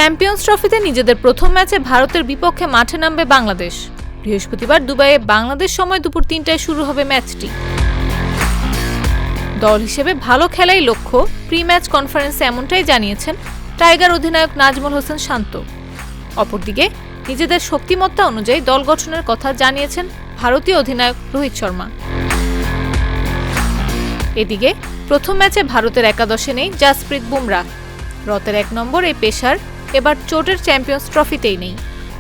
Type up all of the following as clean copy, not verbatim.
Champions ট্রফিতে নিজেদের প্রথম ম্যাচে ভারতের বিপক্ষে মাঠে নামবে বাংলাদেশ। বৃহস্পতিবার দুবাইয়ে বাংলাদেশ সময় দুপুর ৩টায় শুরু হবে ম্যাচটি। দল হিসেবে ভালো খেলাই লক্ষ্য, প্রি ম্যাচ কনফারেন্সে এমনটাই জানিয়েছেন টাইগার অধিনায়ক নাজমুল হোসেন শান্ত। অপরদিকে নিজেদের শক্তিমত্তা অনুযায়ী দল গঠনের কথা জানিয়েছেন ভারতীয় অধিনায়ক রোহিত শর্মা। এদিকে প্রথম ম্যাচে ভারতের একাদশে নেই জাসপ্রীত বুমরাহ। রতের ১ নম্বর এই পেসার এবার চোটের চ্যাম্পিয়ন্স ট্রফিতেই নেই।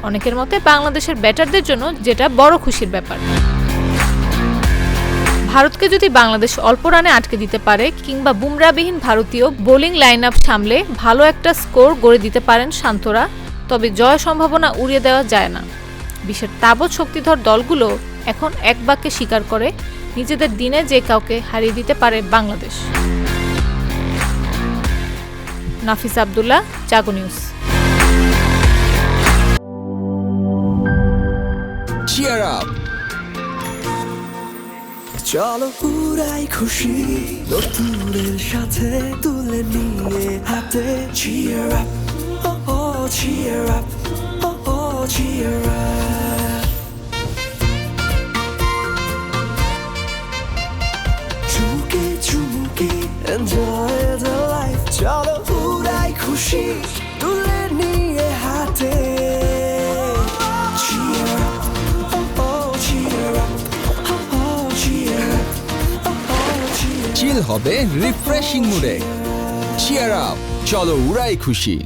অনেকের মতে বাংলাদেশের ব্যাটারদের জন্য যেটা বড় খুশির ব্যাপার। ভারতকে যদি বাংলাদেশ অল্প রানে আটকে দিতে পারে কিংবা বুমরাহবিহীন ভারতীয় বোলিং লাইন আপ সামলে ভালো একটা স্কোর গড়ে দিতে পারেন শান্তরা, তবে জয় সম্ভাবনা উড়িয়ে দেওয়া যায় না। বিশ্বের তাবৎ শক্তিধর দলগুলো এখন এক বাক্যে স্বীকার করে নিজেদের দিনে যে কাউকে হারিয়ে দিতে পারে বাংলাদেশ। নাফিস আব্দুল্লাহ, জাগো নিউজ। Cheer up! চলো পুরাই খুশি নতুনের সাথে তুলে নিয়ে হাতে Cheer up! Oh oh cheer up! Oh oh cheer up! চুমুকে চুমুকে enjoy the life চলো পুরাই খুশি তুলে নিয়ে হাতে Cheer up! চিল হবে রিফ্রেশিং মুডে। চিয়ার আপ, চলো উড়াই খুশি।